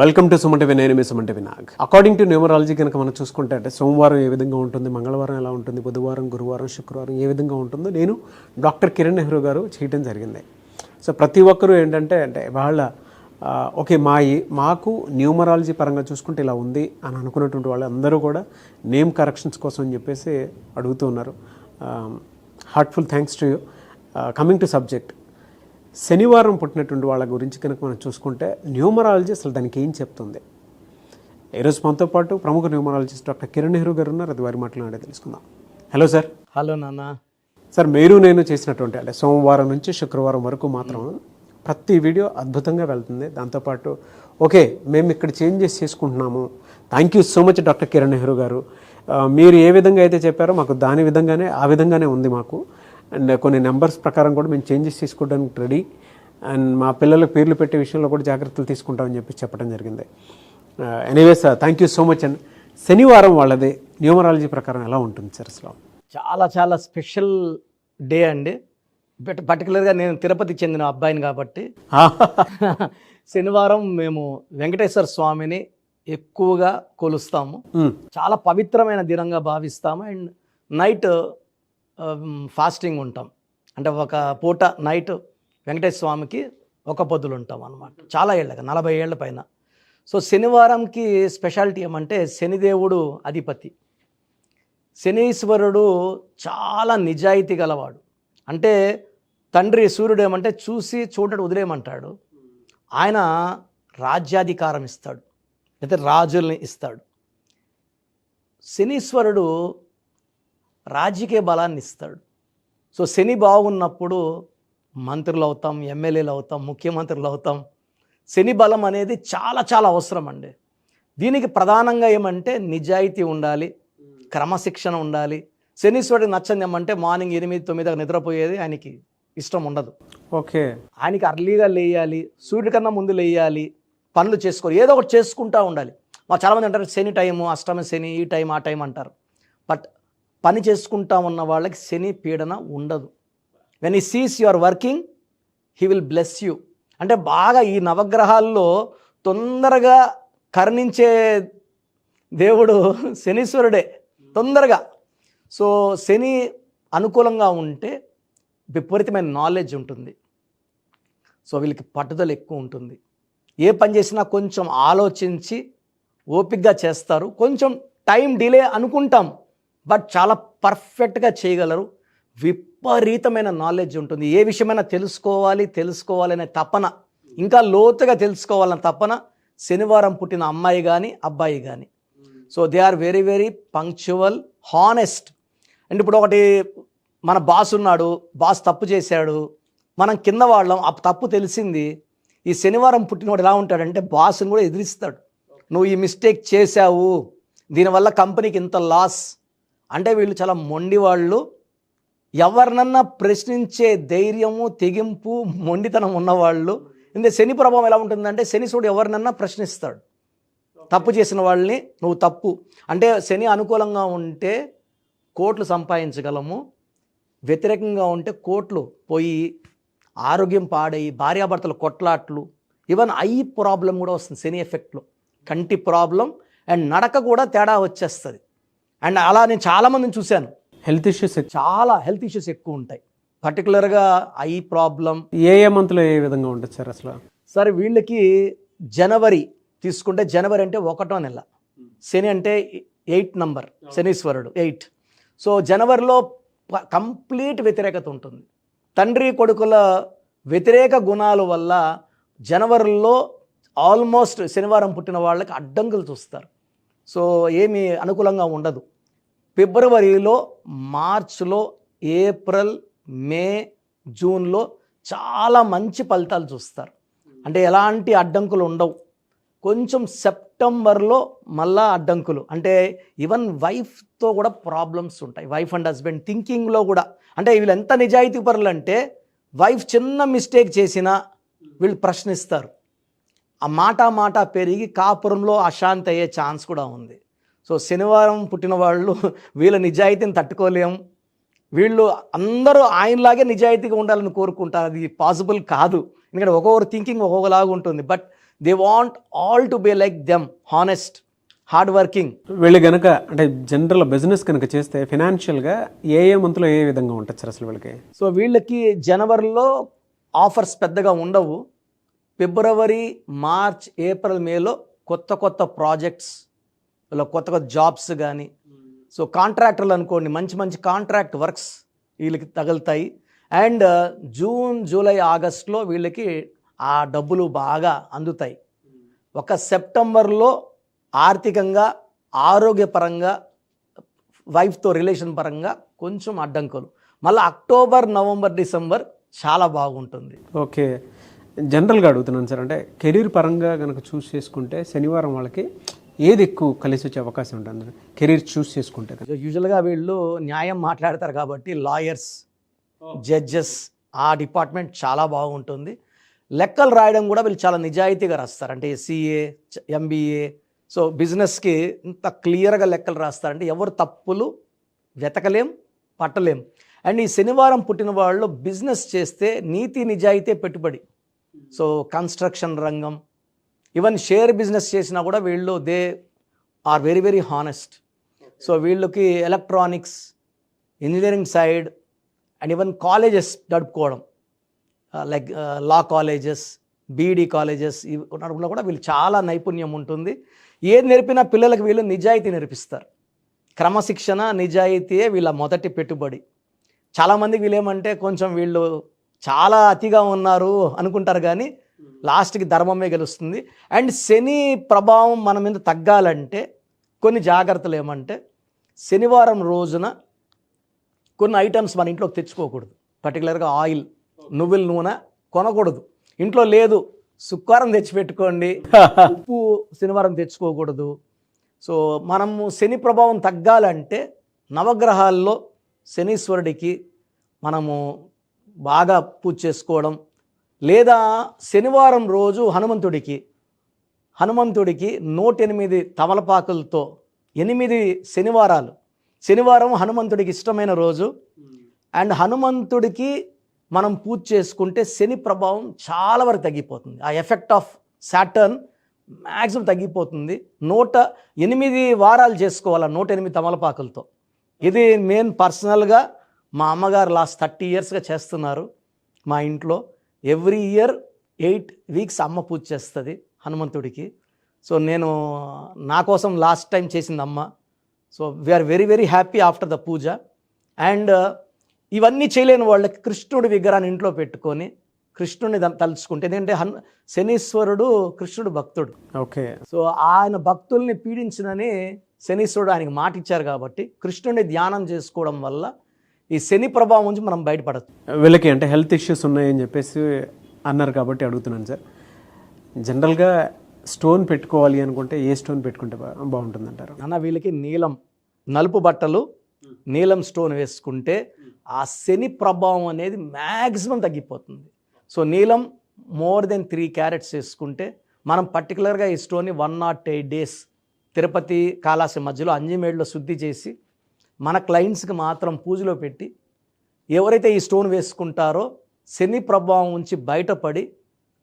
Welcome to Suman TV. నేను మీ Suman TV Nag. According to numerology కనుక మనం చూసుకుంటే అంటే సోమవారం ఏ విధంగా ఉంటుంది, మంగళవారం ఎలా ఉంటుంది, బుధవారం, గురువారం, శుక్రవారం ఏ విధంగా ఉంటుందో నేను డాక్టర్ కిరణ్ నెహ్రూ గారు చేయడం జరిగింది. సో ప్రతి ఒక్కరూ ఏంటంటే వాళ్ళ ఓకే మాకు న్యూమరాలజీ పరంగా చూసుకుంటే ఇలా ఉంది అని అనుకున్నటువంటి వాళ్ళందరూ కూడా నేమ్ కరెక్షన్స్ కోసం అని చెప్పేసి అడుగుతూ ఉన్నారు. Heartful thanks to you. Coming to subject, శనివారం పుట్టినటువంటి వాళ్ళ గురించి కనుక మనం చూసుకుంటే న్యూమరాలజీ అసలు దానికి ఏం చెప్తుంది? ఈరోజు మనతో పాటు ప్రముఖ న్యూమరాలజిస్ట్ డాక్టర్ కిరణ్ నెహ్రూ గారు ఉన్నారు. అది వారి మాట్లాడే తెలుసుకుందాం. Hello sir. హలో నాన్న. సార్, మీరు నేను చేసినటువంటి అంటే సోమవారం నుంచి శుక్రవారం వరకు మాత్రం ప్రతి వీడియో అద్భుతంగా వెళ్తుంది. దాంతోపాటు ఓకే మేము ఇక్కడ చేంజెస్ చేసుకుంటున్నాము. Thank you so much doctor Kiran Nehru గారు. మీరు ఏ విధంగా అయితే చెప్పారో మాకు దాని విధంగానే ఆ విధంగానే ఉంది మాకు. అండ్ కొన్ని నెంబర్స్ ప్రకారం కూడా మేము చేంజెస్ తీసుకోవడానికి రెడీ. అండ్ మా పిల్లలకు పేర్లు పెట్టే విషయంలో కూడా జాగ్రత్తలు తీసుకుంటామని చెప్పి చెప్పడం జరిగింది. Anyways thank you so much. And శనివారం వాళ్ళది న్యూమరాలజీ ప్రకారం ఎలా ఉంటుంది సార్? అసలు చాలా చాలా స్పెషల్ డే అండి. పర్టికులర్గా నేను తిరుపతికి చెందిన అబ్బాయిని కాబట్టి శనివారం మేము వెంకటేశ్వర స్వామిని ఎక్కువగా కొలుస్తాము. చాలా పవిత్రమైన దినంగా భావిస్తాము. అండ్ నైట్ ఫాస్టింగ్ ఉంటాం. అంటే ఒక పూట నైట్ వెంకటేశ్వర స్వామికి ఒక పొద్దులు ఉంటాం అన్నమాట. చాలా ఏళ్ళగా 40 ఏళ్ల పైన. సో శనివారంకి స్పెషాలిటీ ఏమంటే శనిదేవుడు అధిపతి. శనీశ్వరుడు చాలా నిజాయితీ గలవాడు. అంటే తండ్రి సూర్యుడు ఏమంటే చూసి చూడటం వదిలేయమంటాడు. ఆయన రాజ్యాధికారం ఇస్తాడు, అయితే రాజుల్ని ఇస్తాడు. శనీశ్వరుడు రాజకీయ బలాన్ని ఇస్తాడు. సో శని బాగున్నప్పుడు మంత్రులు అవుతాం, ఎమ్మెల్యేలు అవుతాం, ముఖ్యమంత్రులు అవుతాం. శని బలం అనేది చాలా చాలా అవసరం అండి. దీనికి ప్రధానంగా ఏమంటే నిజాయితీ ఉండాలి, క్రమశిక్షణ ఉండాలి. శనీశ్వరుడికి నచ్చని ఏమంటే మార్నింగ్ 8-9 నిద్రపోయేది ఆయనకి ఇష్టం ఉండదు. ఓకే, ఆయనకి అర్లీగా లేయాలి, సూర్యుడి కన్నా ముందు లేయాలి, పనులు చేసుకోవాలి, ఏదో ఒకటి చేసుకుంటూ ఉండాలి. మా చాలామంది అంటారు శని టైము, అష్టమ శని, ఈ టైం ఆ టైం అంటారు. బట్ పని చేసుకుంటా ఉన్న వాళ్ళకి శని పీడన ఉండదు. When he sees you are working he will bless you. అంటే బాగా ఈ నవగ్రహాల్లో తొందరగా కరుణించే దేవుడు శనీశ్వరుడే తొందరగా. సో శని అనుకూలంగా ఉంటే విపరీతమైన నాలెడ్జ్ ఉంటుంది. సో వీళ్ళకి పట్టుదల ఎక్కువ ఉంటుంది. ఏ పని చేసినా కొంచెం ఆలోచించి ఓపికగా చేస్తారు. కొంచెం టైం డిలే అనుకుంటాం, బట్ చాలా పర్ఫెక్ట్గా చేయగలరు. విపరీతమైన నాలెడ్జ్ ఉంటుంది. ఏ విషయమైనా తెలుసుకోవాలనే తపన, ఇంకా లోతుగా తెలుసుకోవాలనే తపన శనివారం పుట్టిన అమ్మాయి కానీ అబ్బాయి కానీ. So they are very very punctual, honest. And ఇప్పుడు ఒకటి, మన బాస్ ఉన్నాడు, బాస్ తప్పు చేశాడు, మనం కింద వాళ్ళం, ఆ తప్పు తెలిసింది. ఈ శనివారం పుట్టినవాడు ఎలా ఉంటాడంటే బాస్ని కూడా ఎదిరిస్తాడు. నువ్వు ఈ మిస్టేక్ చేశావు, దీనివల్ల కంపెనీకి ఇంత లాస్. అంటే వీళ్ళు చాలా మొండి వాళ్ళు. ఎవరినన్నా ప్రశ్నించే ధైర్యము, తెగింపు, మొండితనం ఉన్నవాళ్ళు. ఇందులో శని ప్రభావం ఎలా ఉంటుందంటే శనీశ్వరుడు ఎవరినన్నా ప్రశ్నిస్తాడు. తప్పు చేసిన వాళ్ళని నువ్వు తప్పు అంటే, శని అనుకూలంగా ఉంటే కోట్లు సంపాదించగలము, వ్యతిరేకంగా ఉంటే కోట్లు పోయి ఆరోగ్యం పాడయి భార్యాభర్తలు కొట్లాట్లు, ఈవెన్ ఐ ప్రాబ్లం కూడా వస్తుంది శని ఎఫెక్ట్లో. కంటి ప్రాబ్లం అండ్ నడక కూడా తేడా వచ్చేస్తుంది. అండ్ అలా నేను చాలామందిని చూశాను. హెల్త్ ఇష్యూస్ చాలా హెల్త్ ఇష్యూస్ ఎక్కువ ఉంటాయి. పర్టికులర్గా ఐ ప్రాబ్లం. ఏ మంత్లో ఏ విధంగా ఉంటుంది సార్? అసలు సరే, వీళ్ళకి జనవరి తీసుకుంటే, జనవరి అంటే 1వ నెల, శని అంటే 8 నంబర్, శనీశ్వరుడు 8. సో జనవరిలో కంప్లీట్ వ్యతిరేకత ఉంటుంది. తండ్రి కొడుకుల వ్యతిరేక గుణాల వల్ల జనవరిలో ఆల్మోస్ట్ శనివారం పుట్టిన వాళ్ళకి అడ్డంకులు చూస్తారు. సో ఏమీ అనుకూలంగా ఉండదు. ఫిబ్రవరిలో, మార్చ్లో, ఏప్రిల్, మే, జూన్లో చాలా మంచి ఫలితాలు చూస్తారు. అంటే ఎలాంటి అడ్డంకులు ఉండవు. కొంచెం సెప్టెంబర్లో మళ్ళా అడ్డంకులు. అంటే ఈవెన్ వైఫ్తో కూడా ప్రాబ్లమ్స్ ఉంటాయి. వైఫ్ అండ్ హస్బెండ్ థింకింగ్లో కూడా. అంటే వీళ్ళు ఎంత నిజాయితీ పరులు అంటే వైఫ్ చిన్న మిస్టేక్ చేసినా వీళ్ళు ప్రశ్నిస్తారు. ఆ మాట పెరిగి కాపురంలో అశాంతి అయ్యే ఛాన్స్ కూడా ఉంది. సో శనివారం పుట్టిన వాళ్ళు వీళ్ళ నిజాయితీని తట్టుకోలేము. వీళ్ళు అందరూ ఆయనలాగే నిజాయితీగా ఉండాలని కోరుకుంటారు. అది పాసిబుల్ కాదు. ఎందుకంటే ఒక్కొక్కరు థింకింగ్ ఒక్కొక్కలాగా ఉంటుంది. But they want all to be like them, honest, hard working. వీళ్ళు కనుక అంటే జనరల్ బిజినెస్ కనుక చేస్తే ఫినాన్షియల్గా ఏ మంత్లో ఏ విధంగా ఉంటుంది సార్ అసలు వీళ్ళకి? సో వీళ్ళకి జనవరిలో ఆఫర్స్ పెద్దగా ఉండవు. ఫిబ్రవరి, మార్చ్, ఏప్రిల్, మేలో కొత్త కొత్త ప్రాజెక్ట్స్, కొత్త కొత్త జాబ్స్ కానీ, సో కాంట్రాక్టర్లు అనుకోండి, మంచి మంచి కాంట్రాక్ట్ వర్క్స్ వీళ్ళకి తగులుతాయి. అండ్ జూన్, జూలై, ఆగస్ట్లో వీళ్ళకి ఆ డబ్బులు బాగా అందుతాయి. ఒక సెప్టెంబర్లో ఆర్థికంగా, ఆరోగ్యపరంగా, వైఫ్తో రిలేషన్ పరంగా కొంచెం అడ్డంకులు. మళ్ళీ అక్టోబర్, నవంబర్, డిసెంబర్ చాలా బాగుంటుంది. ఓకే, జనరల్గా అడుగుతున్నాను సార్, అంటే కెరీర్ పరంగా కనుక చూస్ చేసుకుంటే శనివారం వాళ్ళకి ఏది ఎక్కువ కలిసి వచ్చే అవకాశం ఉంటుంది కెరీర్ చూస్ చేసుకుంటే? యూజువల్గా వీళ్ళు న్యాయం మాట్లాడతారు కాబట్టి లాయర్స్, జడ్జెస్, ఆ డిపార్ట్మెంట్ చాలా బాగుంటుంది. లెక్కలు రాయడం కూడా వీళ్ళు చాలా నిజాయితీగా రాస్తారు. అంటే CA, MBA, సో బిజినెస్కి ఇంత క్లియర్గా లెక్కలు రాస్తారంటే ఎవరు తప్పులు వెతకలేం, పట్టలేం. అండ్ ఈ శనివారం పుట్టిన వాళ్ళు బిజినెస్ చేస్తే నీతి నిజాయితీ పెట్టుబడి. సో కన్స్ట్రక్షన్ రంగం, ఈవెన్ షేర్ బిజినెస్ చేసినా కూడా వీళ్ళు they are very very honest. So వీళ్ళకి electronics, engineering side and even colleges నడుపుకోవడం, like law colleges, BEd colleges నడుపులో కూడా వీళ్ళు చాలా నైపుణ్యం ఉంటుంది. ఏది నేర్పినా పిల్లలకు వీళ్ళు నిజాయితీ నేర్పిస్తారు. క్రమశిక్షణ, నిజాయితీయే వీళ్ళ మొదటి పెట్టుబడి. చాలామందికి వీళ్ళేమంటే కొంచెం వీళ్ళు చాలా అతిగా ఉన్నారు అనుకుంటారు, కానీ లాస్ట్కి ధర్మమే గెలుస్తుంది. అండ్ శని ప్రభావం మన మీద తగ్గాలంటే కొన్ని జాగ్రత్తలు ఏమంటే, శనివారం రోజున కొన్ని ఐటమ్స్ మన ఇంట్లోకి తెచ్చుకోకూడదు. పర్టికులర్గా ఆయిల్, నువ్వుల నూనె కొనకూడదు. ఇంట్లో లేదు, శుక్రవారం తెచ్చిపెట్టుకోండి. ఉప్పు శనివారం తెచ్చుకోకూడదు. సో మనము శని ప్రభావం తగ్గాలంటే నవగ్రహాల్లో శనీశ్వరుడికి మనము బాగా పూజ చేసుకోవడం, లేదా శనివారం రోజు హనుమంతుడికి 108 తమలపాకులతో 8 శనివారం హనుమంతుడికి ఇష్టమైన రోజు. అండ్ హనుమంతుడికి మనం పూజ చేసుకుంటే శని ప్రభావం చాలా వరకు తగ్గిపోతుంది. ఆ ఎఫెక్ట్ ఆఫ్ సాటర్న్ మ్యాక్సిమం తగ్గిపోతుంది. 108 వారాలు చేసుకోవాలి 108 తమలపాకులతో. ఇది మెయిన్ పర్సనల్గా మా అమ్మగారు లాస్ట్ 30 yearsగా చేస్తున్నారు మా ఇంట్లో. ఎవ్రీ ఇయర్ 8 weeks అమ్మ పూజ చేస్తుంది హనుమంతుడికి. సో నేను నా కోసం లాస్ట్ టైం చేసింది అమ్మ. So we are very very happy after the puja. And ఇవన్నీ చేయలేని వాళ్ళకి కృష్ణుడి విగ్రహాన్ని ఇంట్లో పెట్టుకొని కృష్ణుడిని తలుచుకుంటే, ఎందుకంటే శనీశ్వరుడు కృష్ణుడు భక్తుడు. ఓకే, సో ఆయన భక్తుల్ని పీడించినని శనీశ్వరుడు ఆయనకి మాట ఇచ్చారు కాబట్టి కృష్ణుడిని ధ్యానం చేసుకోవడం వల్ల ఈ శని ప్రభావం నుంచి మనం బయటపడచ్చు. వీళ్ళకి అంటే హెల్త్ ఇష్యూస్ ఉన్నాయని చెప్పేసి అన్నారు కాబట్టి అడుగుతున్నాను సార్. జనరల్గా స్టోన్ పెట్టుకోవాలి అనుకుంటే ఏ స్టోన్ పెట్టుకుంటే బాగుంటుంది అంటారు? అన్న వీళ్ళకి నీలం, నలుపు బట్టలు, నీలం స్టోన్ వేసుకుంటే ఆ శని ప్రభావం అనేది మ్యాక్సిమం తగ్గిపోతుంది. సో నీలం మోర్ దెన్ 3 carats వేసుకుంటే మనం పర్టికులర్గా ఈ స్టోన్ని 108 days తిరుపతి కాళాసి మధ్యలో అంజిమేడ్లో శుద్ధి చేసి మన క్లయింట్స్కి మాత్రం పూజలో పెట్టి ఎవరైతే ఈ స్టోన్ వేసుకుంటారో శని ప్రభావం నుంచి బయటపడి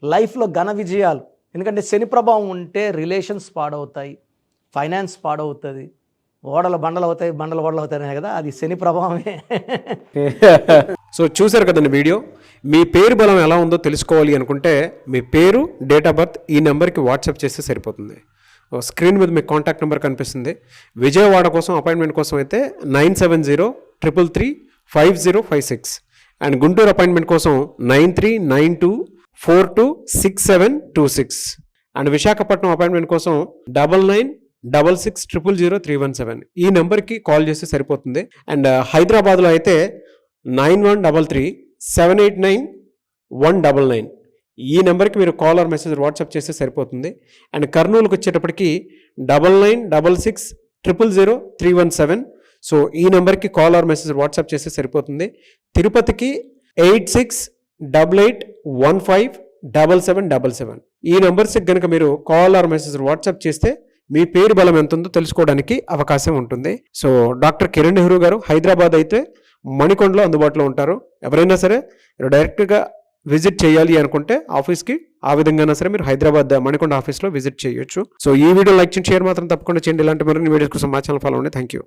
లైఫ్లో ఘన విజయాలు. ఎందుకంటే శని ప్రభావం ఉంటే రిలేషన్స్ పాడవుతాయి, ఫైనాన్స్ పాడవుతుంది, ఓడలు బండలు అవుతాయి, బండలు ఓడలు అవుతాయి కదా, అది శని ప్రభావమే. సో చూసారు కదండి వీడియో. మీ పేరు బలం ఎలా ఉందో తెలుసుకోవాలి అనుకుంటే మీ పేరు, డేట్ ఆఫ్ బర్త్ ఈ నెంబర్కి వాట్సాప్ చేస్తే సరిపోతుంది. స్క్రీన్ మీద మీకు కాంటాక్ట్ నెంబర్ కనిపిస్తుంది. విజయవాడ కోసం అపాయింట్మెంట్ కోసం అయితే 9703335056 అండ్ గుంటూరు అపాయింట్మెంట్ కోసం 9392426726 అండ్ విశాఖపట్నం అపాయింట్మెంట్ కోసం 9966000317 ఈ నెంబర్కి కాల్ చేస్తే సరిపోతుంది. అండ్ హైదరాబాద్లో అయితే 9133789199 ఈ నెంబర్కి మీరు కాల్ ఆర్ మెసేజ్ వాట్సాప్ చేస్తే సరిపోతుంది. అండ్ కర్నూలుకి వచ్చేటప్పటికి 9966000317 సో ఈ నెంబర్కి కాల్ ఆర్ మెసేజ్ వాట్సాప్ చేస్తే సరిపోతుంది. తిరుపతికి 8688157777 ఈ నెంబర్స్కి కనుక మీరు కాల్ ఆర్ మెసేజ్ వాట్సాప్ చేస్తే మీ పేరు బలం ఎంత ఉందో తెలుసుకోవడానికి అవకాశం ఉంటుంది. సో డాక్టర్ కిరణ్ నెహ్రూ గారు హైదరాబాద్ అయితే మణికొండలో అందుబాటులో ఉంటారు. ఎవరైనా సరే డైరెక్ట్గా విజిట్ చేయాలి అనుకుంటే ఆఫీస్కి ఆ విధంగా సరే మీరు హైదరాబాద్ మణికొండ ఆఫీస్లో విజిట్ చేయొచ్చు. సో ఈ వీడియో లైక్ చేయండి, షేర్ మాత్రం తప్పకుండా చేయండి. ఇలాంటి మరిన్ని వీడియోస్ కోసం మా ఛానల్ ఫాలో అవ్వండి. Thank you.